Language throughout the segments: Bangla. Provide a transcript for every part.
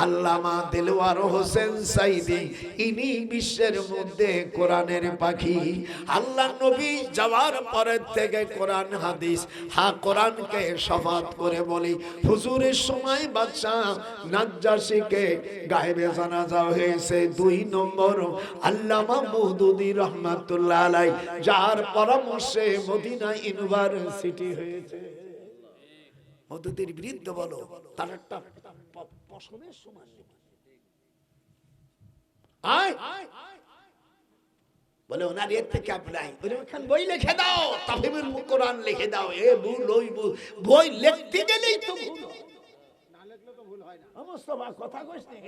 আল্লামা দেলওয়ার হোসেন সাইদি, ইনি বিশ্বের মধ্যে কোরআনের পাখি। আল্লাহ নবী যাওয়ার পরের থেকে কোরআন হাদিস, হ্যাঁ কোরআনকে শফাত করে বলি, হুজুরের সময় বাদশাহ নাজ্জাশীকে গায়েবে জানাজা হয়েছে। 2 নম্বর আল্লামা মওদুদী রহমাতুল্লাহ আলাইহি, যার পরামর্শে মদিনা ইউনিভার্সিটি হয়েছে। মওদুদীর বিরুদ্ধে বলো, তার একটা পশমের সমান বলে ওনার এর থেকে আপনাই বই লিখে দাও, তাফসীরুল কোরআন লিখে দাও। এ ভুল ওই ভুল, বই লিখতে গেলেই তো ভুল হয়, না লিখলে তো ভুল হয় না। মুস্তাফা কথা কইছ না,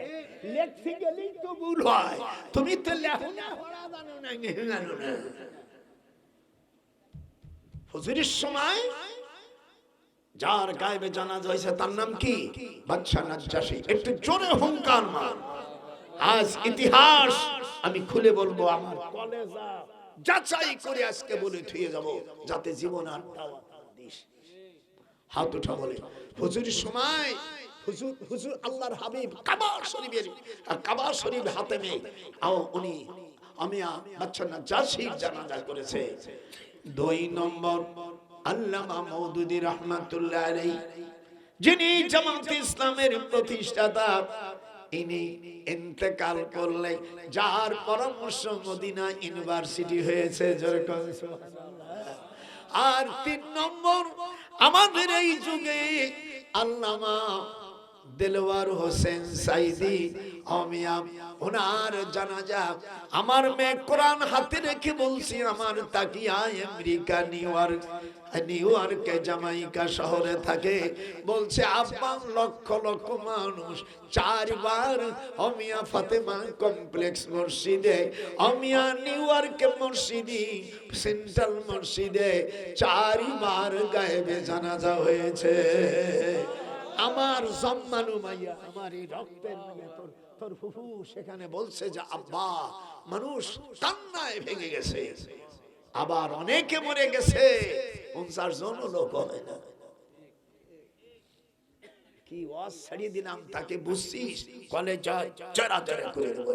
লিখতে গেলেই তো ভুল হয়। তুমি তো লেখো না, পড়া জানো না, জানো না। হুজুরের সময় যার গায়েবে জানাজা হয়েছে তার নাম কি? বাদশাহ নাজ্জাশী। একটু জোরে হুঙ্কার মার। আজ ইতিহাস আমি খুলে বলবো, আমার কলেজা যাচাই করে আজকে বলে থুয়ে যাব, যাতে জীবন আর দাওয়াত দিস। হাত উঠা বলে হুজুরের সময় হুজুর আল্লাহর হাবিব কাবা শরীফ হাতে নিয়ে উনি বাদশাহ নাজ্জাশীর জানাজা করেছে। 2 নম্বর আল্লামা মওদুদী রহমাতুল্লাহ আলাইহি, যিনি জামাতে ইসলামের প্রতিষ্ঠাতা, ইনি ইন্তেকাল করলে যার পরামর্শ মদিনা ইউনিভার্সিটি হয়েছে। আর 3 নম্বর আমাদের এই যুগে আল্লামা দেলওয়ার হোসেন সাইদি, ওনার জানাজা আমার মেয়ে কোরআন হাতে রেখে বলছি, আমার তাকিয়া আমেরিকা নিউইয়র্কে জামাইকা শহরে থাকে, বলছে আব্বা লক্ষ লক্ষ মানুষ 4 বার অমিয়া ফাতেমা কমপ্লেক্স মসজিদে, অমিয়া নিউইয়র্কে মসজিদে, সেন্ট্রাল মসজিদে 4 বার গায়েবে জানাজা হয়েছে। আমার জম্মানু মাইয়া, আমার এই রক্তের ভেতর তোর ফুফু সেখানে বলছে যে আব্বা, মানুষ কান্নায় ভেঙে গেছে। আবার অনেকে মরে গেছে, 50 জন লোক হয় না। কি ওয়াজ ছাড়িয়ে দিলাম তাকে, বুঝছিস? কলেজ চড়া চড়া করে দেবো।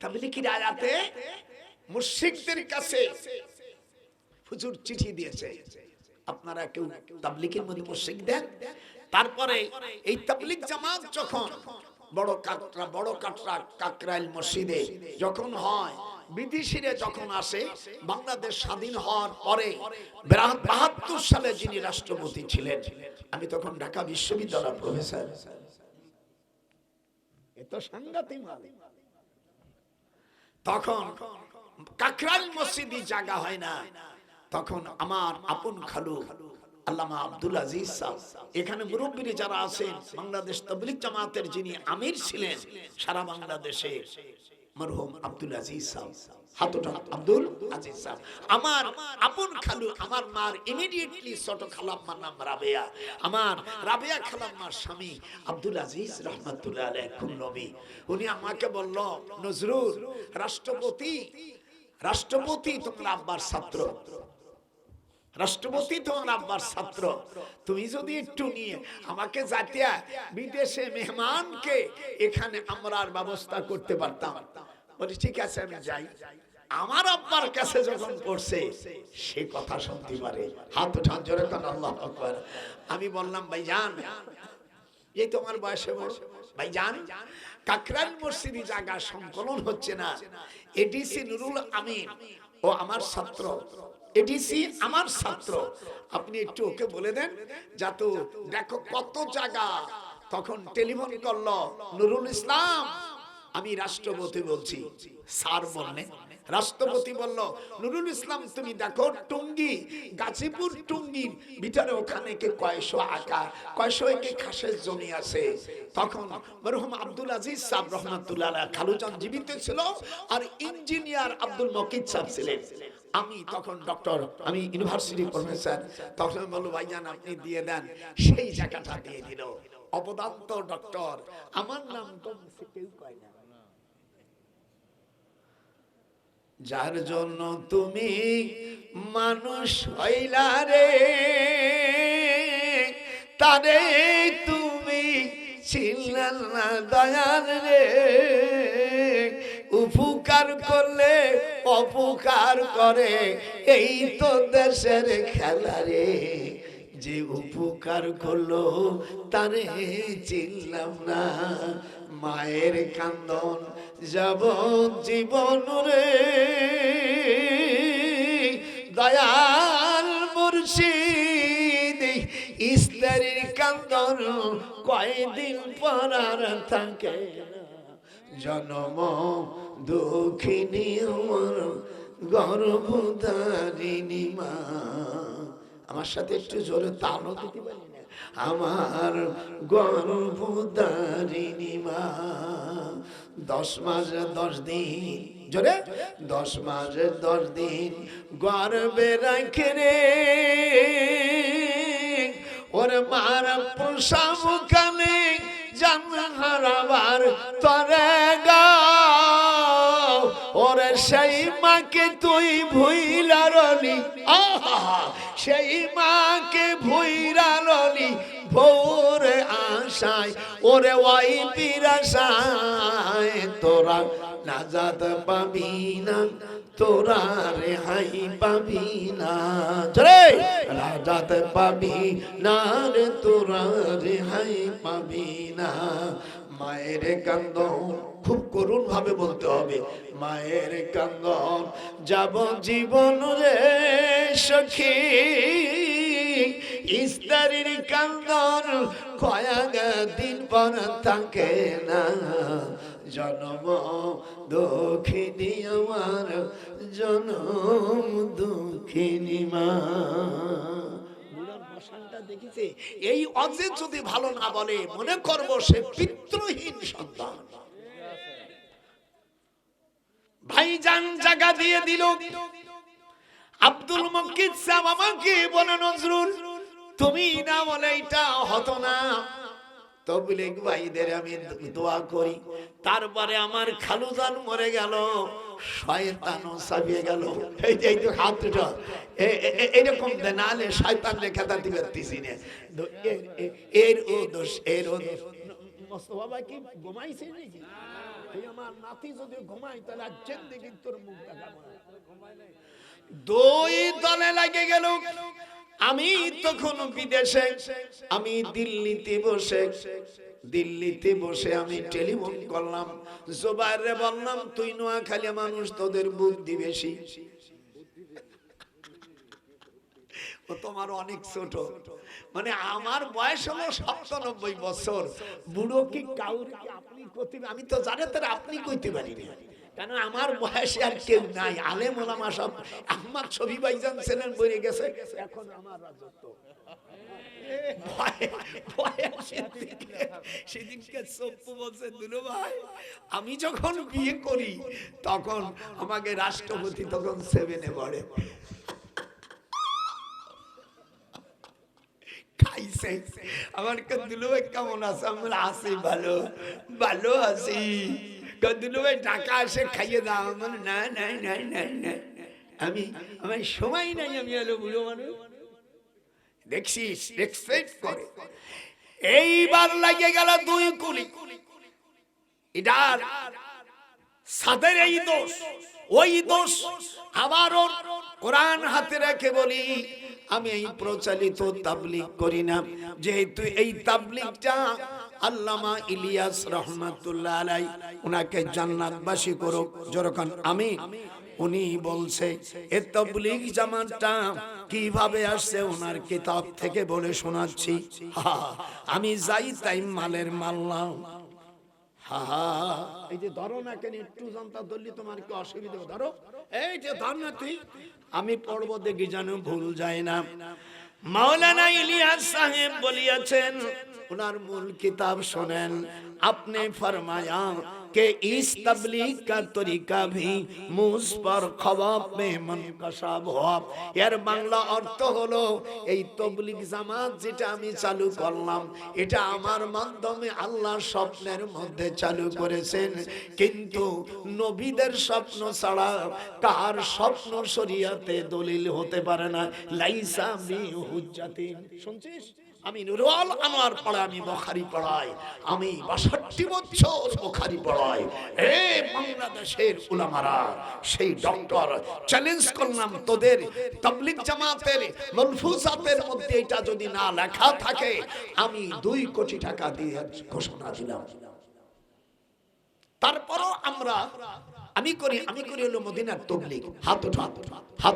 তাবলীগের আয়াতে মুশরিকদের কাছে হুজুর চিঠি দিয়েছে, আপনারা কেউ তাবলীগের মধ্যে মুশরিক দেন। তারপরে এই তাবলীগ জামাত যখন বড় কাটরা কাকরাইল মসজিদে যখন হয়, বিদেশিরা যখন আসে, বাংলাদেশ স্বাধীন হওয়ার পরে 72 সালে যিনি রাষ্ট্রপতি ছিলেন, আমি তখন ঢাকা বিশ্ববিদ্যালয়ের প্রফেসর, এত সাংঘাতিক মাল। তখন কাকরাইল মসজিদে জায়গা হয় না, তখন আমার আপন খালু আল্লামা আব্দুল আজিজ সাহেব, এখানে মুরব্বীরা যারা আছেন, বাংলাদেশ তাবলীগ জামাতের যিনি আমির ছিলেন সারা বাংলাদেশে, মরহুম আব্দুল আজিজ সাহেব, হাতটা আব্দুল আজিজ সাহেব, আমার আপন খালু, আমার মার ইমিডিয়েটলি ছোট খালাম্মার নাম রাবেয়া, আমার রাবেয়া খালাম্মার স্বামী আব্দুল আজিজ রহমাতুল্লাহ আলাইহি খুলনবী। উনি আমাকে বলল, নজরুল, রাষ্ট্রপতি তোমার আব্বার ছাত্র, রাষ্ট্রপতি তোমার আব্বার ছাত্র, তুমি যদি একটু নিয়ে আমাকে জাতীয় বিদেশে মেহমানকে এখানে আমরার ব্যবস্থা করতে পারতাম। বলি ঠিক আছে আমি যাই। আমার আব্বার কাছে যখন পড়ছে, সে কথা শুনতে পারে, হাত উঠান জোরে কান আল্লাহু আকবার। আমি বললাম ভাইজান, এই তোমার বয়সে বড় ভাইজান, কাকরাইল মসজিদে জায়গা সংকলন হচ্ছে না, এডিসি নুরুল আমিন ও আমার ছাত্র, এডিসি আমার ছাত্র, আপনি একটু ওকে বলে দেন যাতে দেখো কত জায়গা। তখন টেলিফোন করলো নুরুল ইসলাম, আমি রাষ্ট্রপতি বলছি। স্যার বললেন, রাষ্ট্রপতি বলল, নুরুল ইসলাম তুমি দেখো টুঙ্গি, গাজীপুর টুঙ্গির ভিতরে ওখানে কে 100 আকা 100 একে খাসের জমি আছে। তখন মরহুম আব্দুল আজিজ সাহেব রহমাতুল্লাহ আলাইহি, খালুজান জীবিত ছিল, আর ইঞ্জিনিয়ার আব্দুল মকিত সাহেব ছিলেন। আমি তখন ডক্টর, আমি ইউনিভার্সিটি প্রফেসর, তখন বলল ভাইজান আপনি দিয়ে দেন। সেই জায়গাটা দিয়ে দিল। অবদান্ত ডক্টর, আমার নাম তো কেউ কয় না। যার জন্য তুমি মানুষ হইলা রে, তারে তুমি চিনলে না দয়াল রে, উপকার করলে অপকার করে এই তো দেশের খেলা রে, যে উপকার করলো তারে চিনলাম না, মায়ের কান্দন যাব জীবন রে, দয়াল মুর্শিদ স্ত্রীর কান্দন কয়দিন পর আর থাকে না, জন্ম দুঃখিনী আমার গর্ভধারিণী মা। আমার সাথে একটু জোরে তালও দিতে পারি না, আমার গর্ভধারিণী মা। 10 মাস 10 দিন, জোরে 10 মাস 10 দিন গর্ভে রাখে রে, ওরে মার প্রসব কালে জান হারাবার তরে গা, ওরে সেই মাকে তুই ভুইলারলি, সেই মাকে ভুইলারলি ভোর আশায়, ওরে ওই বিরাশায় তোরা নাজাত পাবি না, তোরা রেহাই পাবি না, রে নাজাত পাবি না রে, তোরা রেহাই পাবি না। মায়ের কান্দন খুব করুণ ভাবে বলতে হবে, মায়ের কান্দন যাব জীবন রে সখী, স্ত্রীর কান্দন কয়েক দিন পর থাকে না, জন্ম দুঃখিনী আমার জন্ম দুঃখিনী মা। দেখেছে এই অজে যদি ভালো না বলে মনে করব সে পিতৃহীন সন্তান। ভাইজান জায়গা দিয়ে দিল, আব্দুল মুকিত সাহেব আমাকে বলে নজরুল তুমি না বলে এটা হতো না, তবলিগ ভাইদের আমি দোয়া করি। তারপরে আমার খালুজান মরে গেল, শয়তানও ছাপিয়ে গেল, এই যে একটু হাত দুটো এরকম নালে শয়তান লেখা তাতে পারতেছি না, এর ও দোষ, এর ও দোষ। মোস্তফা ভাই কি ঘুমাইছে নাকি? আমার নাতি যদি ঘুমাই তাহলে আজ জিন্দেগি তোর মুখ দেখাবো না। দুই দলে লাগে গেল, আমি তখন বিদেশে, আমি দিল্লিতে বসে আমি টেলিফোন করলাম, জোবাইরে বললাম তুই নোয়াখালী মানুষ, তোদের বুদ্ধি বেশি, ও তোমার অনেক ছোট, মানে আমার বয়স হলো 97 বছর, বুড়ো কি কাউকে আপনি কইতে, আমি তো জানি তার আপনি কইতে পারি না, কেন আমার বয়সে আর কেউ নাই, আলেম ওলামা সব আহমদ শফি ভাইজান ছিলেন বলে গেছে, এখন আমার রাজত্ব। সেদিনকে 14 বছর দুলো ভাই, আমি যখন বিয়ে করি তখন আমাকে রাষ্ট্রপতি তখন 7-এ পড়ে, খাইছে আমার দুলো ভাই কেমন আছে, আমরা আছি ভালো, ভালো আছি, দুলো ভাই টাকা আসে খাইয়ে দাও, আমার না নাই নাই নাই না, আমি আমার সময় নাই, আমি হলো বুড়ো মানুষ, দেখছিস রেসপেক্ট করে। এইবার লাগে গেল 2 কুলি, এটার সাদের এই দোষ ওই দোষ, আবারও কোরআন হাতে রেখে বলি আমি এই প্রচলিত তাবলীগ করি না, যেহেতু এই তাবলীগটা আল্লামা ইলিয়াস রহমাতুল্লাহ আলাই উনাকে জান্নাতবাসী করুক, যেরকম আমি, উনি বলছে এ তাবলীগ জামাতটা কিভাবে আসছে ওনার কিতাব থেকে বলে শোনাচ্ছি। আমি যাই তাই মালের মাল্লাম, এই যে ধরো না কেন একটু জানতা ধরলি তোমার কি অসুবিধা, ধরো এই যে ধর না তুই, আমি পড়বো দেখি যেন ভুল যায় না। মাওলানা ইলিয়াস সাহেব বলিয়াছেন, उनार मूल किताब सुनें, आपने फरमाया कि इस तबलीग का तरीका भी मुझ पर ख्वाब में मुनकशाफ हुआ। यार बांगला अर्थ हलो এই তবলিগ জামাত যেটা আমি চালু করলাম এটা আমার মাধ্যমে আল্লাহ স্বপ্নের মধ্যে চালু করেছেন, কিন্তু নবীদের স্বপ্ন ছাড়া কার স্বপ্ন শরীয়তে দলিল হতে পারে না। লাইসা বি হুজ্জাতিন, শুনছিস আমি নুরুল আনোয়ার পড়াই, আমি বুখারী পড়াই, আমি 62 বছর বুখারী পড়াই। এই বাংলাদেশের উলামারা সেই ডক্টর চ্যালেঞ্জ করলাম, তোদের তাবলীগ জামাতের মালফুজাতের মধ্যে এটা যদি না লেখা থাকে আমি 2 কোটি টাকা দিয়ে ঘোষণা দিলাম। তারপরও আমি করি হলো মদিনার তাবলীগ। হাত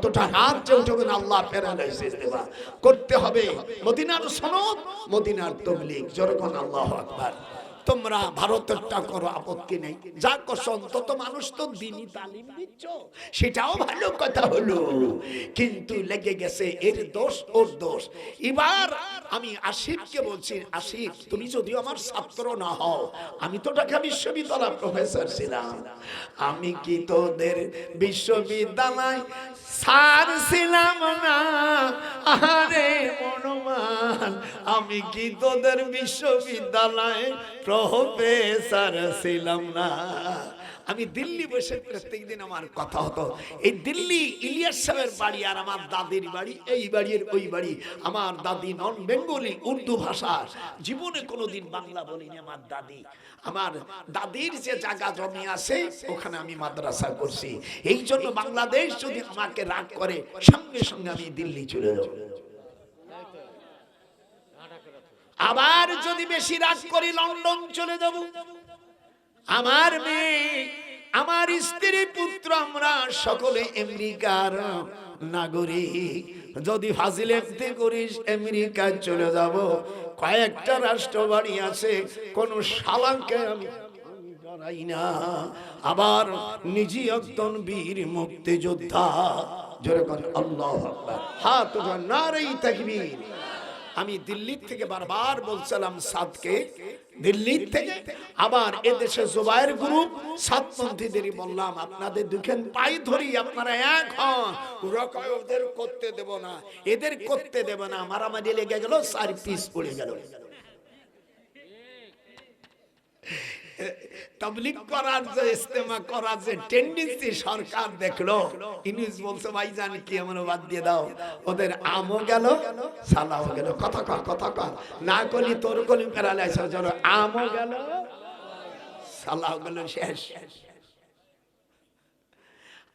ওঠা, হাত যে উঠবে না আল্লাহ প্যারালাইসিস দেবা। করতে হবে মদিনার সনদ, মদিনার তাবলীগ। যেরকম আল্লাহু আকবার। তোমরা ভারতেরটা করো, আপত্তি নেই, যা করছো অন্তত মানুষ তো দ্বীনি তালিম দিচ্ছ, সেটাও ভালো কথা হলো। কিন্তু লেগে গেছে এর দোষ ওর দোষ। এবার আমি আসিফকে বলছি, আসিফ তুমি যদিও আমার ছাত্র না হও, আমি তো ঢাকা বিশ্ববিদ্যালয়ের প্রফেসর ছিলাম, আমি কি তোদের বিশ্ববিদ্যালয় স্যার ছিলাম না? আরে মনমান, আমি কি তোদের বিশ্ববিদ্যালয়ে প্রফেসর ছিলাম না? আমি দিল্লি বসে প্রত্যেকদিন আমার কথা হতো। এই দিল্লি ইলিয়াস সাহেবের বাড়ি আর আমার দাদির বাড়ি এই বাড়ির ওই বাড়ি। আমার দাদি নন বেঙ্গলি, উর্দু ভাষা, জীবনে কোনোদিন বাংলা বলিনি। আমার দাদির যে জায়গা জমি আছে ওখানে আমি মাদ্রাসা করছি। এই জন্য বাংলাদেশ যদি আমাকে রাগ করে সঙ্গে সঙ্গে আমি দিল্লি চলে যাব। আবার যদি বেশি রাগ করি লন্ডন চলে যাব। আমার মেয়ে, আমার স্ত্রী, পুত্র, আমরা সকলে আমেরিকার নাগরিক। যদি ফাজিলেতে করিস আমেরিকা চলে যাব। কয়েকটা রাষ্ট্র বাড়ি আছে, কোন শালাকে আমি ডরাই না। আবার নিজে একজন বীর মুক্তিযোদ্ধা। জোরে বল আল্লাহু আকবার। হাত উঠান, নারে তাকবীর। আমি দিল্লি থেকে বারবার বলছিলাম সাদকে, দিল্লি থেকে আবার এদেশে জুবায়ের গ্রুপ সাতপন্থীদেরই বললাম, আপনাদের দুখান পাই ধরি, আপনারা এক হন, ওদের করতে দেব না, এদের করতে দেব না। মারামারি লেগে গেল, 4 পিস পড়ে গেল। তাবলীগ করার যে ইস্তেমা করার যে টেন্ডেন্সি সরকার দেখলো, ইনিস বলছে ভাইজান কি আমরা বাদ দিয়ে দাও, ওদের আমও গেল সালাও গেল। কথা কর না কলি তোর কলি প্যারালাইসিস, আমও গেল সালাও গেল, শেষ।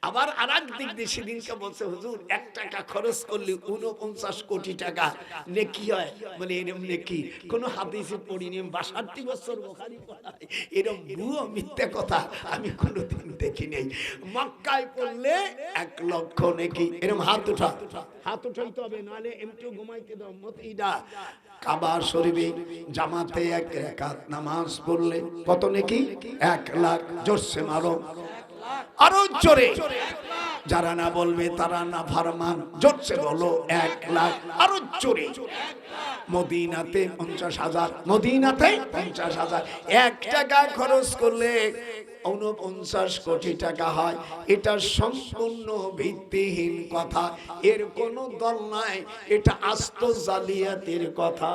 আবার আরেক দিক দিয়ে সেদিনকে বলছে হুজুর 1 টাকা খরচ করলে 49 কোটি টাকা নেকি হয়। মানে এরকম নেকি কোন হাদিসে পড়িনি, 62 বছর বুখারী পড়াই, এরকম ভুয়ো মিথ্যা কথা আমি কোনোদিন দেখি নাই। মক্কায় পড়লে 1 লক্ষ নেকি। এরকম হাত উঠাইতে হবে, নাহলে এমটিও ঘুমাইতে দাও মতিদা। কাবা শরীফে জামাতে 1 রাকাত নামাজ পড়লে কত নেকি? 1 লাখ। জোরসে মারো, আরো জোরে। যারা না বলবে তারা না ফারমান। জোরসে বলো 1 লাখ, আরো জোরে। মদিনাতে 50,000, মদিনাতে 50,000। 1 টাকা খরচ করলে 49 কোটি টাকা হয়। এটা সম্পূর্ণ ভিত্তিহীন কথা, এর কোনো দল নাই, এটা আস্ত জালিয়াতির কথা।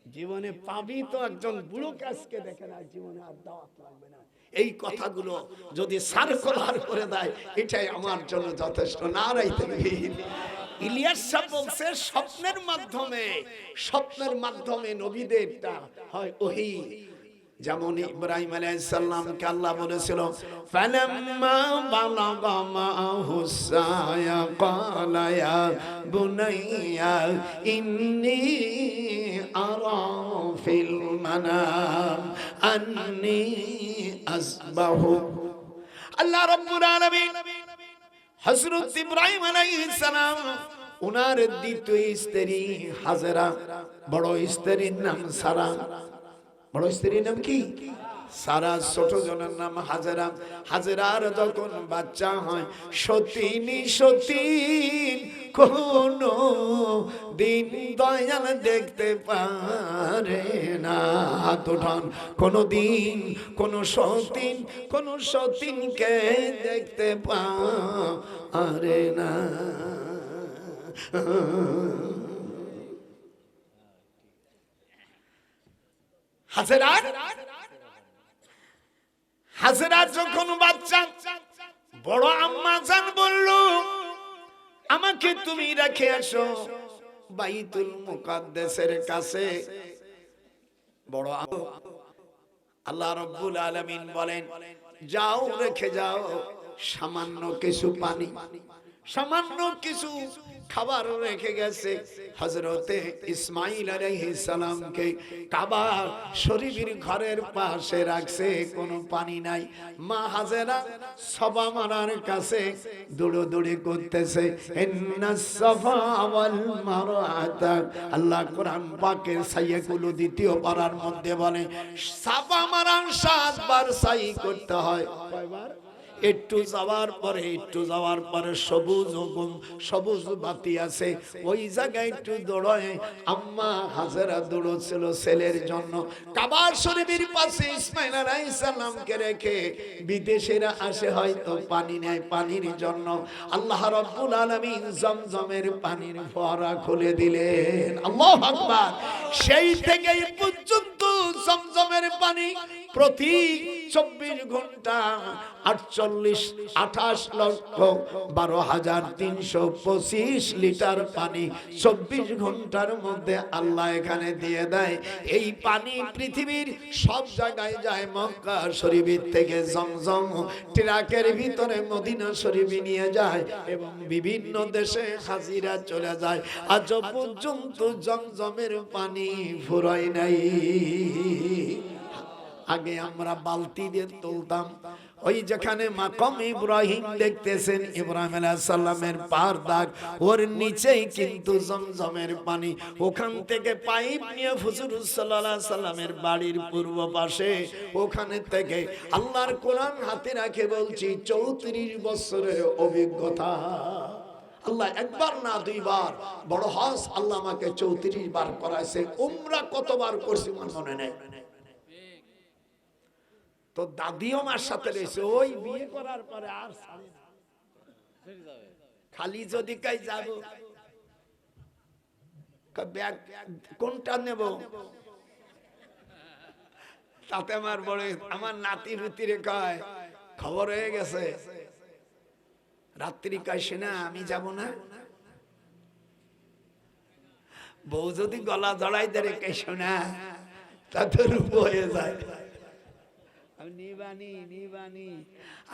জীবনে পাবি তো একজন বুড়ো কাজকে দেখে না, জীবনে আর দাওয়াত লাগবে না। এই কথাগুলো যদি সার্কুলার করে দেয় এটাই আমার জন্য যথেষ্ট। নারাই তাকবীর। ইলিয়াস সাহেব বলছে স্বপ্নের মাধ্যমে নবীদেরটা হয় ওহী। যেমন ইব্রাহিম আলাইহিস সালামকে আল্লাহ বলেছিল ফালাম্মা বালাগা মাহুস সায়া ক্বালা ইয়া বুনাইয়া ইন্নী আরা ফিল মানাম আন্নী আসবাহু। আল্লাহ রাব্বুল আলামিন হযরত ইব্রাহিম আলাইহিস সালাম ওনার দ্বিতীয় স্ত্রী হাজেরা, বড় স্ত্রীর নাম সারা। বড় স্ত্রীর নাম কি? সারা। ছোট জনের নাম হাজেরা। হাজেরার যখন বাচ্চা হয় সতীন কোন দিন দয়াল দেখতে পারে না। হাত উঠান। কোনদিন কোন সতীনকে দেখতে পারে না। হাজেরা যখন বাচ্চা বড় আম্মা জান বলল, আমাকে তুমি রেখে আসো বাইতুল মুকাদ্দাসের কাছে। বড় আল্লাহ রাব্বুল আলামিন বলেন, যাও রেখে যাও সামান্য কিছু পানি, সামান্য কিছু খাবার রেখে গেছে। হযরতে ইসমাঈল আলাইহিস সালামকে কাবা শরীফের ঘরের পাশে রাখছে, কোনো পানি নাই। মা হাজেরা সাফা মারার কাছে দৌড়দৌড়ি করতেছে। ইন্নাস সাফা ওয়াল মারওয়াতা, আল্লাহ কোরআন পাকের সাইয়াগুলো দ্বিতীয় পারার মধ্যে বলে সাফা মারার 7 বার সাই করতে হয়। কয়বার? একটু যাওয়ার পরে সবুজ বাতি আছে, ওই জায়গায় একটু দৌড়ায়। আম্মা হাজেরা দৌড়ছিল ছেলের জন্য। কাবা শরীফের পাশে ইসমাঈল আলাইহিস সালামকে রেখে বিদেশিরা আসে হয়তো পানি নেয়, পানির জন্য আল্লাহ রাব্বুল আলামিন জমজমের পানির ফোয়ারা খুলে দিলেন। আল্লাহু আকবার। সেই থেকে এই পর্যন্ত জমজমের পানি প্রতি 24 ঘন্টা 28,12,325 লিটার পানি 24 ঘন্টার মধ্যে আল্লাহ এখানে দিয়ে দেয়। এই পানি পৃথিবীর সব জায়গায় যায়। মক্কা শরীফ থেকে জমজম ট্রাকের ভিতরে মদিনা শরীফে নিয়ে যায় এবং বিভিন্ন দেশে হাজিরা চলে যায়। আজ পর্যন্ত জমজমের পানি ফুরায় নাই। আগে আমরা বালতি দিয়ে তুলতাম। ওই যেখানে মাকাম ইব্রাহিম দেখতেছেন, ইব্রাহিম আলাইহিস সালামের পার দাগ, ওর নিচেই কিন্তু জমজমের পানি। ওখান থেকে পাইপ নিয়ে হুজুর সাল্লাল্লাহু আলাইহি সাল্লামের বাড়ির পূর্ব পাশে, ওখানে থেকে আল্লাহর কোরআন হাতে রাখে বলছি 34 বছরের অভিজ্ঞতা। আল্লাহ একবার না দুইবার, বড় হজ আল্লাহ আমাকে 34 বার করাইছে। উমরা কতবার করছি মনে নেই। তো দাদিও মার সাথে রয়েছে, ওই বিয়ে করার পরে আর খালি যদি কাই যাব, ব্যাগ কোনটা নেব, তাতে আমার বড় আমার নাতি রুতিরে কয় খবর হয়ে গেছে, রাত্রি কাইছে না, আমি যাব না। বউ যদি গলা জড়াই ধরে কেছো না, তাতে রূপ হয়ে যায়। নিবানি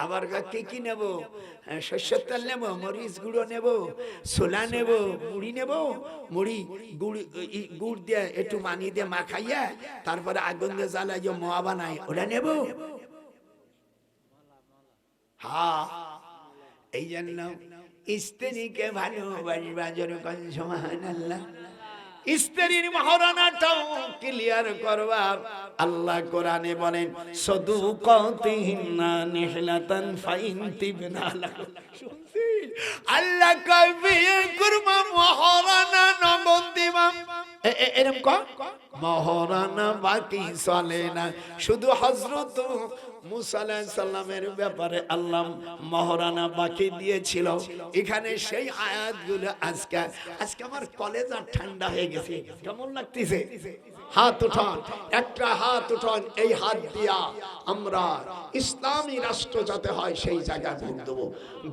আবার কি কি নেব, শস্যের তেল নেব, মরিচ গুঁড়ো নেব, ছোলা নেব, মুড়ি নেব, মুড়ি গুড় দিয়ে একটু মানি দিয়ে মাখাইয়া তারপরে আগুন দিয়ে জ্বালাইয়া মোয়া বানাই, ওটা নেব। হ্যাঁ, এই জন্য স্ত্রীকে ভালোবাসবা, যেরকম সুবহানাল্লাহ। স্ত্রীর মহারানাটাও ক্লিয়ার করবা। আল্লাহ কোরআনে বলেন সাদুকাতিহিন্না নিহলাতান ফাইন তিবনা লাকুম। আল্লাহ কয় বিয়ে করবা মহারানা নগদ দিবা, এরকম কর মহারানা বাকি চলে না। শুধু হযরত মুসা আলাইহিস সালামের ব্যাপারে আল্লাহ মহারানা বাকি দিয়েছিল। এখানে সেই আয়াতগুলো আজকে আমার কলেজা ঠান্ডা হয়ে গেছে। কেমন লাগতেছে? হাত উঠান, একটা হাত উঠান। এই হাত দিয়া আমরা ইসলামী রাষ্ট্র যাতে হয় সেই জায়গায় ভোট দেবো।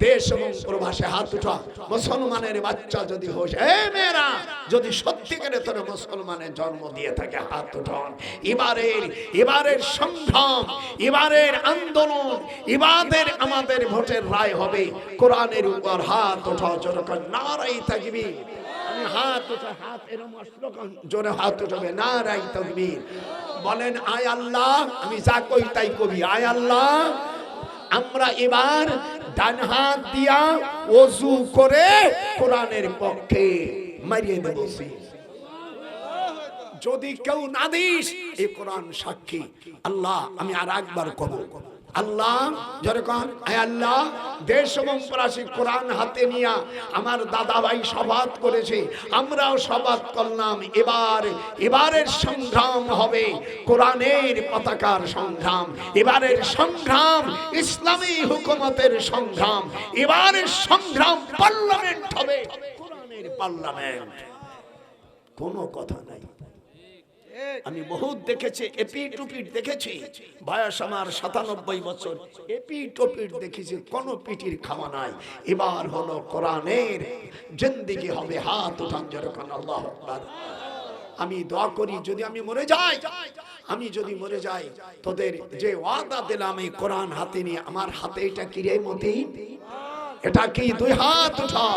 দেশ এবং প্রবাসে হাত উঠা। মুসলমানের বাচ্চা যদি হোস, মেয়েরা যদি সত্যিকারে তোরা মুসলমানের জন্ম দিয়ে থাকে, হাত উঠান। এবারের সংগ্রাম, এবারের আন্দোলন, এবারের আমাদের ভোটের রায় হবে কোরআনের উপর। হাত উঠাও, যখন নারাই তাকবীর। হাত উঠা, হাত এরকম জোরে হাত উঠাবে, নারাই তাকবীর বলেন। আয় আল্লাহ, আমি যা কই তাই কবি। আয় আল্লাহ, আমরা এবার ডান হাত দিয়া ওযু করে কোরআনের পক্ষে মারিয়ে দেব। যদি কেউ না দিস, এই কোরআন সাক্ষী। আল্লাহ, আমি আর একবার কব, আল্লাহ যেরকম আল্লাহ দেশ এবং প্রবাসী কোরআন হাতে নিয়ে আমার দাদা ভাই শপথ করেছে, আমরাও শপথ করলাম। এবারের সংগ্রাম হবে কোরআনের পতাকার সংগ্রাম। এবারের সংগ্রাম ইসলামী হুকুমতের সংগ্রাম। এবারের সংগ্রাম পার্লামেন্ট হবে, কোরআনের পার্লামেন্ট। কোনো কথা নাই। আমি বহুত দেখেছি, এপি টুপিট দেখেছি, বয়স আমার 97 বছর, এপি টুপিট দেখেছি, কোন পিটির খাওয়া নাই। এবার হলো কোরআনের জিন্দেগি হবে, হাত উঠান যেরকম আল্লাহু আকবার। আমি দোয়া করি যদি আমি মরে যাই, আমি যদি মরে যাই, তোদের যে ওয়াদা দিলাম এই কোরআন হাতে নিয়ে, আমার হাতে এটা কি রে মতি, এটা কি? দুই হাত উঠা।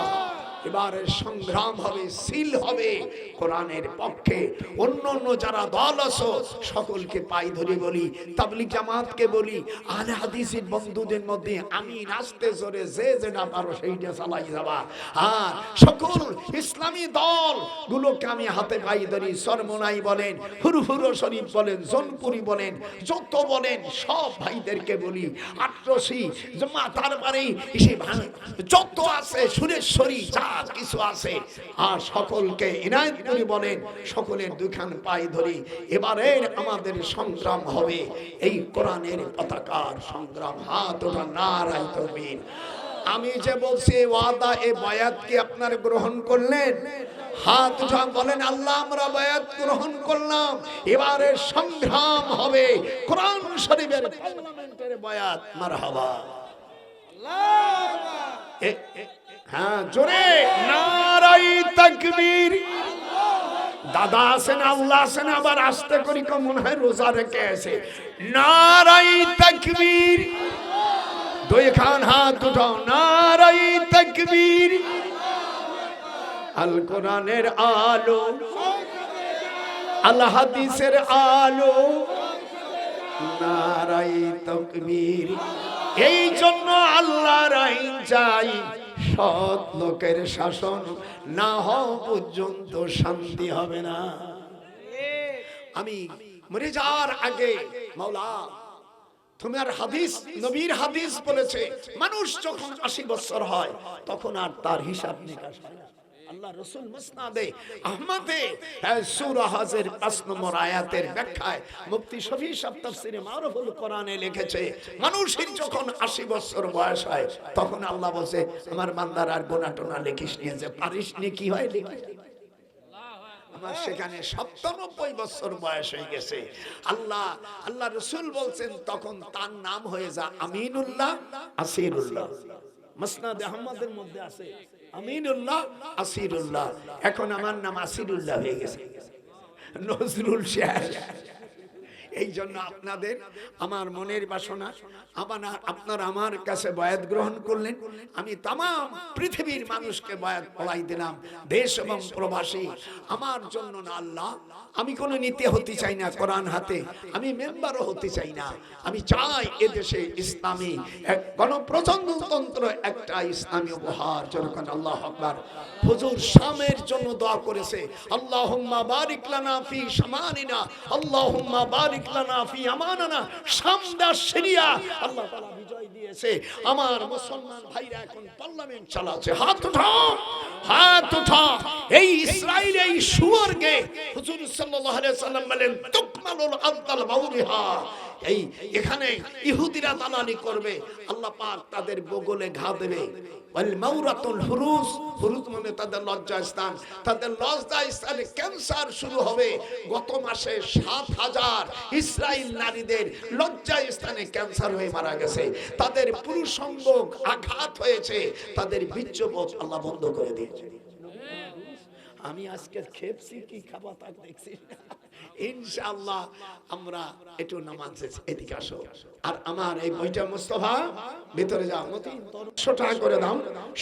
এবারে সংগ্রাম হবে, সিল হবে কোরআনের পক্ষে। অন্য অন্য যারা দল আছো সকলকে পাই ধরে বলি, তাবলিগ জামাতকে বলি, আহলে হাদিসের বন্ধুদের মধ্যে আমি নাচতে জোরে যে যেটা পারো সেইটা চালাই যাবা। আর সকল ইসলামী দল গুলোকে আমি হাতে পাই ধরি। সরমনাই বলেন, হুরহুরো শরীফ বলেন, জোনপুরি বলেন, যত বলেন সব ভাইদেরকে বলি, আটরশি জমা, তারপরে যত আছে সুরেশ্বরী যা কিছু আছে, আর সকলকে ইনায়েতপুরি বলেন, সকলের দুখান পাই ধরি। এবারের আমাদের সংগ্রাম হবে এই কোরআনের পতাকার সংগ্রাম। হাত ওঠা, নারায়ে তাকবীর। আমি যে বলছি ওয়াদা, এ বায়াত কি আপনারা গ্রহণ করলেন? হাত উঠা বলেন, আল্লাহ আমরা বায়াত গ্রহণ করলাম। এবারে সংগ্রাম হবে কোরআন শরীফের পার্লামেন্টের বায়াত। মারহাবা, হ্যাঁ জোরে নারায়ে তাকবীর। দাদা আছেন, আল্লাহ আছেন, আবার আস্তে করি মনে হয় রোজা রেখে আছে। নারায়ে তাকবীর, দুই খান হাত উঠাও, নারায়ে তাকবীর। আল কোরআনের আলো, আল হাদিসের আলো, নারায়ে তাকবীর। এই জন্য আল্লাহর আইন চাই, সৎ লোকের শাসন না হওয়া পর্যন্ত শান্তি হবে না। আমি মরে যাওয়ার আগে মাওলা তোমার হাদিস, নবীর হাদিস বলেছে, মানুষ যখন 80 বছর হয় তখন আর তার হিসাব নিকাশ হয় না। আল্লাহ রাসূল মুসনাদে আহমদে সূরা হজের 5 নম্বর আয়াতের ব্যাখ্যায় মুফতি শফি সাহেব তাফসীরে মারুফুল কোরআনে লিখেছে, মানুষের যখন 80 বছর বয়স হয় তখন আল্লাহ বলে, আমার বান্দার আর গুনাহ টোনা লিখিস নিয়ে যে পারিস নি, কি হয় লিখিস। আমার সেখানে 97 বছর বয়স হয়ে গেছে। আল্লাহ রাসূল বলছেন তখন তার নাম হয়ে যা আমিনুল্লাহ, আসিরুল্লাহ। মুসনাদ আহমদের মধ্যে আছে আমিনুল্লাহ, আসিরুল্লাহ। এখন আমার নাম আসিরুল্লাহ হয়ে গেছে, নজরুল শেষ। এই জন্য আপনাদের আমার মনের বাসনা, আপনারা আমার কাছে বায়াত গ্রহণ করলেন, আমি তাম পৃথিবীর মানুষকে বায়াত পড়াই দিলাম, দেশ এবং প্রবাসী। আমার জন্য না আল্লাহ, আমি কোনো নীতি হতে চাই না কোরআন হাতে, আমি মেম্বারও হতে চাই না। আমি চাই এদেশে ইসলামী এক গণপ্রজাতন্ত্র, একটা ইসলামী উপহার। যেরকম আল্লাহু আকবার। হুজুর শামের জন্য দোয়া করেছে, আল্লাহুম্মা বারিক লানা ফি শামানিনা, আল্লাহুম্মা বারিক লানা ফি আমানানা। শাম দেশ সিরিয়া আল্লাহ তাআলা বিজয় দিয়েছে। আমার মুসলমান ভাইরা এখন পার্লামেন্ট চালাচ্ছে। হাত উঠাও, হাত উঠাও। এই ইসরাইল, এই শুয়োরকে হুজুর সাল্লাল্লাহু আলাইহি সাল্লাম বলেন, তুকমালুল আদল বাউরিহা। এই এখানে ইহুদিরা দালালি করবে, আল্লাহ পাক তাদের বগলে ঘা দেবে। ওয়াল মাউরাতুল ফুরুজ, ফুরুজ মানে তাদের লজ্জাস্থান, তাদের লজ্জাস্থানে ক্যান্সার শুরু হবে। গত মাসে 7000 ইসরাইল নারীদের লজ্জাস্থানে ক্যান্সার হয়ে মারা গেছে। তাদের পুরুষাঙ্গ আঘাত হয়েছে, তাদের বীর্যপথ আল্লাহ বন্ধ করে দিয়েছে। আমি আজকে খেপছি কি খাবা তা দেখছি। ইনশাআল্লাহ আমরা একটু নামাজ এদিকে আসো। আর আমার এই বইটা মুস্তাফা ভিতরে যাও, মতি 100 টাকা করে দাও,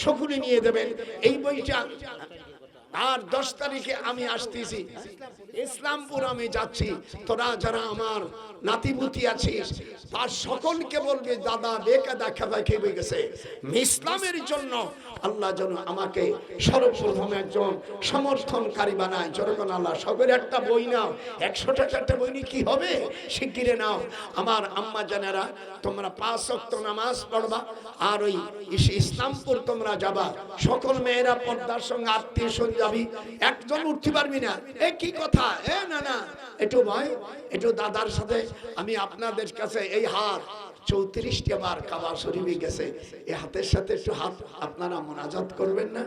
সকলে নিয়ে দেবেন এই বইটা। আর 10 তারিখে আমি আসতেছি ইসলামপুর, আমি যাচ্ছি। তোরা যারা আমার নাতিপুতি আছিস তার সকলকে বলবে, দাদা বেকায়দা খেলা খেয়ে গেছে, ইসলামের জন্য আল্লাহ যেন আমাকে সর্বপ্রথম একজন সমর্থনকারী বানায়। যখন আল্লাহ সকলের একটা বই নাও, 100 টাকা একটা বই নিয়ে কি হবে, শিগগিরে নাও। আমার আম্মা জানেরা, তোমরা 5 ওয়াক্ত নামাজ পড়বা, আর ওই ইসলামপুর তোমরা যাবা। সকল মেয়েরা পর্দার সঙ্গে আত্মীয় স্বজন যাবি, একজন উঠতে পারবি না। এ কি কথা, এ না না, একটু ভয়, একটু দাদার সাথে আমি আপনাদের কাছে এই হাত 34টা বার কাবা শরীফে গেছে, এই হাতের সাথে একটু হাত আপনারা মুনাজাত করবেন না?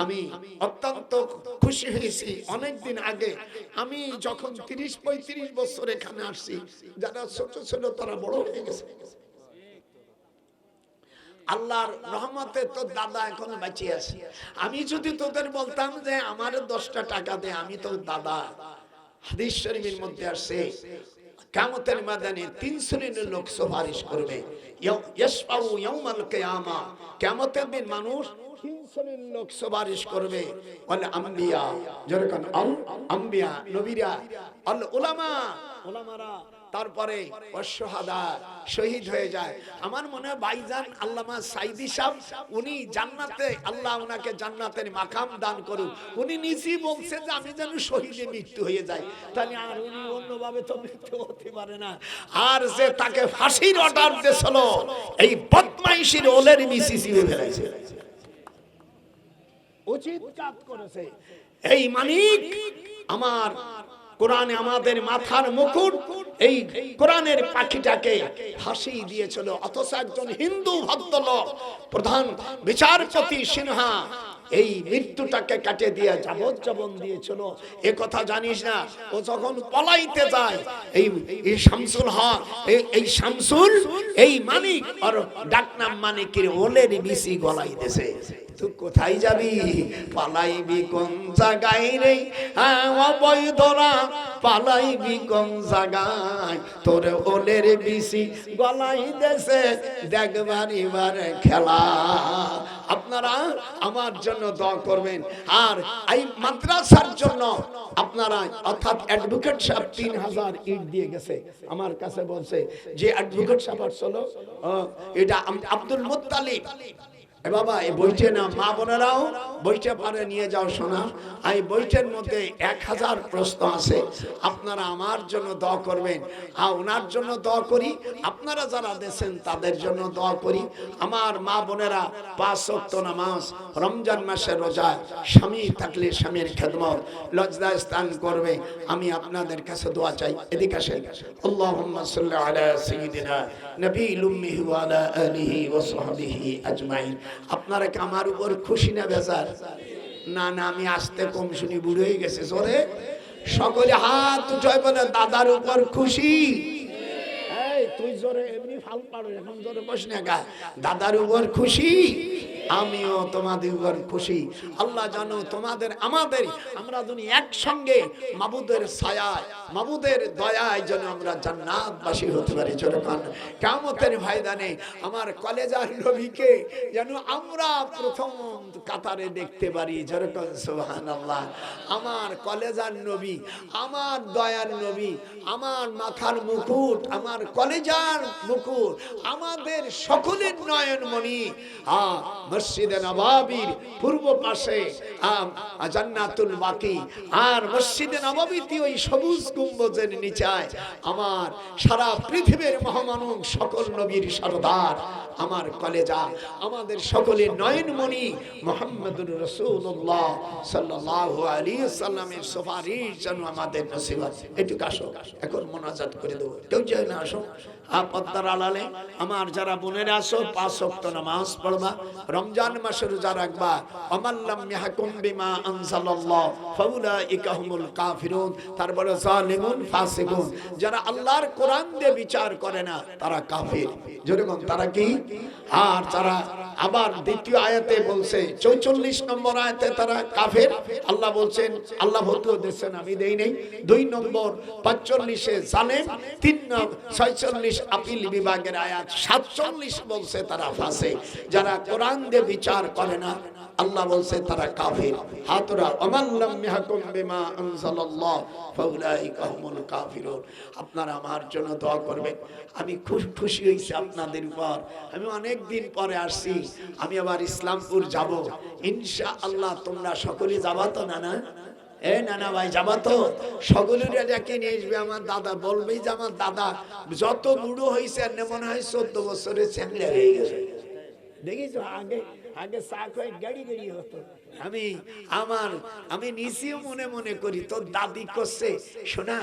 আমি অত্যন্ত খুশি হয়েছি। অনেকদিন আগে আমি যখন 30-35 বছর এখানে আসছি, যারা ছোট ছোট তারা বড় হয়ে গেছে। আল্লাহর রহমতে তোর দাদা এখন বেঁচে আছে। আমি যদি তোদের বলতাম যে আমার 10টা টাকা দে, আমি তো দাদা, হাদিস শরীফের মধ্যে আসছে কিয়ামতের ময়দানে 3 শ্রেণীর লোক সুপারিশ করবে। ইয়াশফাউ ইয়াউমাল কিয়ামা, কিয়ামতের দিন মানুষ 3 শ্রেণীর লোক সুপারিশ করবে। ওয়াল আম্বিয়া, যেরকম আল আম্বিয়া নবীরা, আল উলামা উলামারা, তারপরে অশ্বহাদা শহীদ হয়ে যায়। আমার মনে হয় ভাইজান আল্লামা সাইদি সাহেব, উনি জান্নাতে, আল্লাহ ওনাকে জান্নাতের মাকাম দান করুক, উনি নিজেই বলছে যে আমি যেন শহীদে মৃত্যু হয়ে যায়। তাহলে আর উনি অন্যভাবে তো মৃত্যু হতে পারে না। আর যে তাকে ফাঁসির অর্ডার দিয়েছিল, এই বদমাইশির ওলের মিশি চিবে ফেলেছে, উচিত কাজ করেছে। এই মানিক আমার কোরআনে আমাদের মাথার মুকুট, এই কোরআনের পাখিটাকে ফাঁসি দিয়েছিল। অথচ একজন হিন্দু ভদ্রলোক প্রধান বিচারপতি সিনহা এই মৃত্যুটাকে কাটে দিয়ে যাবজ্জীবন দিয়েছিল। এ কথা জানিস না? ও যখন পলাইতে যায়, এই শামসুল হক, এই শামসুল, এই মানিক আর ডাকনাম মানিকের ওলের মিশি গলাই দেছে। তুই কোথায় যাবি? পালাইবি কোন জায়গায় রে অবৈধরা, পালাইবি কোন জায়গায়? তোর ওলের বিসি গলাই দেশে, দেখবার এবার খেলা। আপনারা আমার জন্য দোয়া করবেন। আর এই মাদ্রাসার জন্য আপনারা, অর্থাৎ অ্যাডভোকেট সাহেব 3000 ইট দিয়ে গেছে আমার কাছে, বলছে যে অ্যাডভোকেট সাহেব আসছিল, এটা আব্দুল মুত্তালিব। এ বাবা, এই বইটা না, মা বোনেরাও বইটা পারে নিয়ে যাও শোনা। এই বইটার মধ্যে 1000 প্রশ্ন আছে। আপনারা আমার জন্য দোয়া করবেন, আর ওনার জন্য দোয়া করি, আপনারা যারা দেশেন তাদের জন্য দোয়া করি। আমার মা বোনেরা 5 ওয়াক্ত নামাজ, রমজান মাসের রোজা, স্বামী থাকলে স্বামীর খেদমত, লজ্জা স্থান করবে। আমি আপনাদের কাছে দোয়া চাই। এদিকে আসেন। আল্লাহুম্মা সাল্লি আলা সাইয়্যিদিনা নবিয়্যিল উম্মি ওয়া আলা আলিহি ওয়া সাহবিহি আজমাইন। আপনারা কি আমার উপর খুশি না বেজার? না না, আমি আসতে কম শুনি, বুড়ো হয়ে গেছে। জোরে সকলে হাত উঠায় বলে দাদার উপর খুশি। এই তুই জোরে এমনি ফাল পাড়ো, এখন জোরে বস না গা। দাদার উপর খুশি, আমিও তোমাদের উপর খুশি। আল্লাহ জানো তোমাদের আমাদের, আমরা যদি একসঙ্গে মাবুদের ছায়ায়, মাবুদের দয়ায় যেন আমরা জান্নাতবাসী হতে পারি। যখন কিয়ামতের ময়দানে আমার কলেজার নবীকে যেন আমরা প্রথম কাতারে দেখতে পারি। যেরকম সুবহানাল্লাহ, আমার কলেজার নবী, আমার দয়ার নবী, আমার মাথার মুকুট, আমার কলেজার মুকুট, আমাদের সকলের নয়নমণি। মসজিদে নববীর পূর্ব পাশে জান্নাতুল বাকি, আর মসজিদে নববীতে ওই সবুজ গম্বুজের নিচে আমার সারা পৃথিবীর মহামানব সকল নবীর সরদার আমার কলেজা, আমাদের সকলের নয়নমণি মুহাম্মদুর রাসূলুল্লাহ সাল্লাল্লাহু আলাইহি ওয়াসাল্লামের সুপারিশ যেন আমাদের নসিব হয়। একটু আসো, এখন মুনাজাত করে দেব। কেউ যায় না, আসো। পদ্মার আড়ালে আমার যারা বোনেরা আসো, 5 ওয়াক্ত নামাজ পড়বা, রমজান মাসে রোজা রাখবা। আমাল্লাম ইয়াহকুম বিমা আনজালাল্লাহ ফাউলাইকা হুমুল কাফিরুন। তারপরে জালিমুন ফাসিকুন, যারা আল্লাহর কোরআন দিয়ে বিচার করে না তারা কাফির। যেরকম তারা কি? আর যারা আবার দ্বিতীয় আয়াতে বলছে, 44 নম্বর আয়াতে তারা কাফের। আল্লাহ বলছেন, আল্লাহ ভর্তিও দিচ্ছেন, আমি দেই নাই। 2 নম্বর 45-এ জালেম, 46 আপিল বিভাগের আয়াত 47 বলছে তারা ফাসিক। যারা কোরআন দিয়ে বিচার করে না আল্লাহ বলছে তারা কাফির। হাতরা আমাল্লাম ইয়াহকুম বিমা আনজালাল্লাহ ফাউলাইকা হুমুল কাফিরুন। আপনারা আমার জন্য দোয়া করবেন। আমি খুব খুশি হইছি আপনাদের উপর। আমি অনেক দিন পরে আসছি, আমি আবার ইসলামপুর যাব ইনশাআল্লাহ। তোমরা সকলে যাবা তো? না না, এ নানা ভাই যাবা তো? সকলের ডেকে নিয়ে আসবে। আমার দাদা বলবেই যে আমার দাদা যত বুড়ো হয়েছে আর মনে হয় 14 বছরের চ্যাংড়া হয়ে গেছে। দেখিস আগে আগে চা খাই গাড়ি গাড়ি হতো, আমি নিজেও মনে মনে করি তোর দাদি করছে শোনা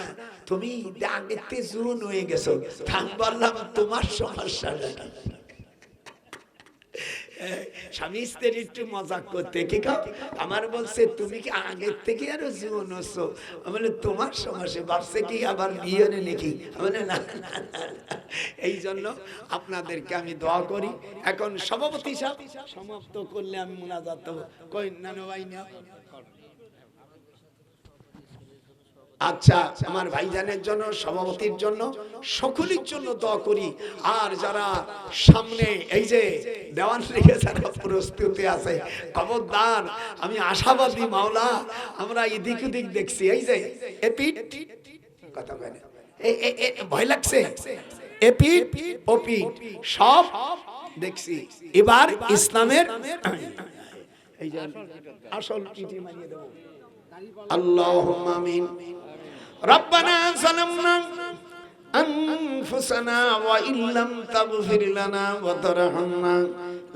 তুমি আগেতে জুন হয়ে গেছো, আমি বললাম তোমার সমস্যা না। স্বামী স্ত্রী একটু মজা করতে কি আমার বলছে তুমি কি আগের থেকে আরো জীবন হচ্ছো, বলে তোমার সমস্যা ভাবছে কি আবার বিয়ে নাকি, বলে না। এই জন্য আপনাদেরকে আমি দোয়া করি। এখন সভাপতি সাহেব সমাপ্ত করলে আমি মুনাজাত দেব। কই নানু ভাই না, আচ্ছা আমার ভাইজানের জন্য, সভাপতির জন্য, সকলের জন্য দোয়া করি। আর যারা সামনে এই যে দেওয়ান রেখে যারা প্রস্তুতি আছে, খবরদার আমি আশাবাদী মাওলা, আমরা এদিক ওদিক দেখছি, এই যে এপিট কথা বলে ভয় লাগছে, এপিট ওপিট সব দেখছি। এবার ইসলামের এই যে আসল পিঠে মারিয়ে দেব। আল্লাহুম্মা আমিন। রব্বানা যালামনা আনফুসানা ওয়া ইল্লাম তাগফির লানা ওয়া তারহামনা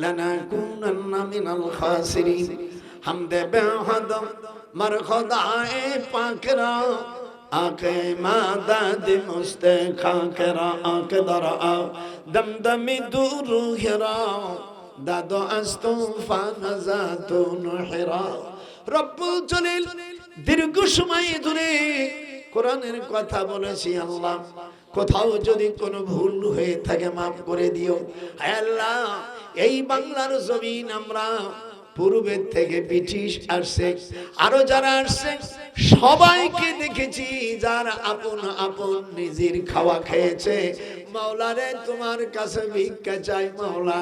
লানাকুনান্না মিনাল খাসিরিন। হামদে বেহাদ মারখদায়ে পাকরা আকে মাদাদ মুস্তে খাকরা আকে দরা দমদমি দুরুহরা দাদো আস্তুফা নাজাতুন হিরা। রব্বুল জলিল দীর্ঘ সময় ধরে কোরআনের কথা বলেছি আল্লাহ, কোথাও যদি কোনো ভুল হয়ে থাকে মাফ করে দিও। হে আল্লাহ, এই বাংলার জমিন আমরা পূর্বের থেকে ব্রিটিশ আসছে, আরো যারা আসছে সবাইকে দেখেছি যারা আপন আপন নিজের খাওয়া খেয়েছে। মাওলা রে, তোমার কাছে ভিক্ষা চাই মাওলা,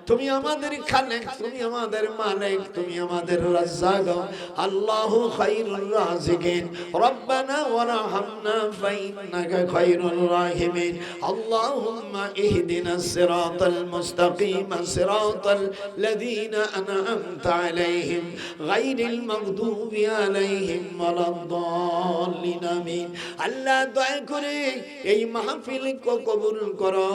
তুমি আমাদের খালেক, তুমি আমাদের মালিক, তুমি আমাদের রাজ্জাক। আল্লাহু খায়রুর রাযিকিন। রব্বানা ওয়ারহামনা ফাইন্নাকা খায়রুর রাহিমিন। আল্লাহুম্মা ইহদিনাস সিরাতাল মুস্তাকিম সিরাতাল লাযীনা আন'আমতা আলাইহিম গায়রিল মাগদুবি আলাইহিম ওয়ালাদ-দাল্লিন। আমিন। আল্লাহ দয়া করে এই মাহফিল কবুল করো,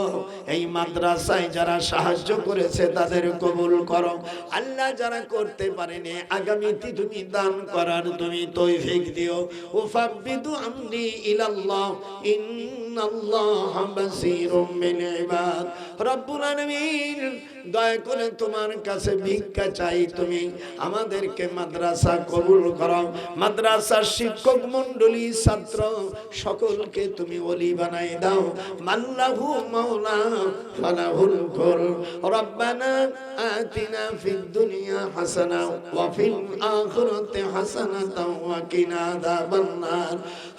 এই মাদ্রাসায় যারা সাহায্য করেছে তাদের কবুল করো। আল্লাহ যারা করতে পারেনি আগামীতে তুমি দান করার তুমি তৌফিক দিও। উফাব্বিদু আমরি ইলাল্লাহ ইন্নাল্লাহা বাসীরুম বিল ইবাদ। রব্বুল আলামিন, দয়া করে তোমার কাছে ভিক্ষা চাই, তুমি আমাদেরকে মাদ্রাসা কবুল করো। মাদ্রাসার শিক্ষক মণ্ডলী, ছাত্র সকলকে তুমি ওলি বানাই দাও। মাল্লাহু মাওলা ফালাহুল কুল। রব্বানা আতিনা ফিদ দুনিয়া হাসানা ওয়া ফিল আখিরাতি হাসানাতাও ওয়া কিনা আযাবান নার।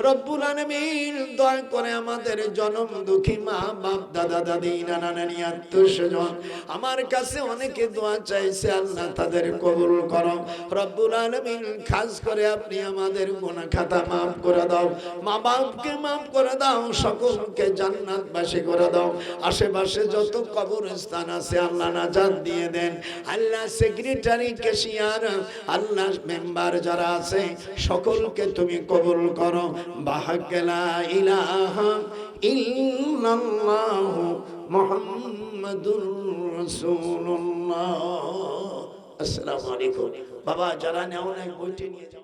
রব্বুল আলামিন, দয়া করে আমাদের জনম দুঃখী মা বাপ দাদা দাদি নানা নানি আত্মীয়স্বজন আমার কাছে অনেকে দোয়া চাইছে, আল্লাহ তাদের কবুল করো। রব্বুল আলামিন, খাস করে আপনি আমাদের গুনাহ খাতা মাফ করে দাও, মা বাপকে মাফ করে দাও, সকলকে জান্নাতবাসী করে দাও। আশেপাশে যত কবরস্থান আছে আল্লাহ নাজাত দিয়ে দেন। আল্লাহ সেক্রেটারি, ক্যাশিয়ার, আল্লাহ মেম্বার যারা আছে সকলকে তুমি কবুল করো। বাহাক্কালা ইলাহা ইল্লাল্লাহু মুহাম্মাদুর রাসূলুল্লাহ। আসসালামু আলাইকুম। বাবা যারা নেও না বইটি নিয়ে যাও।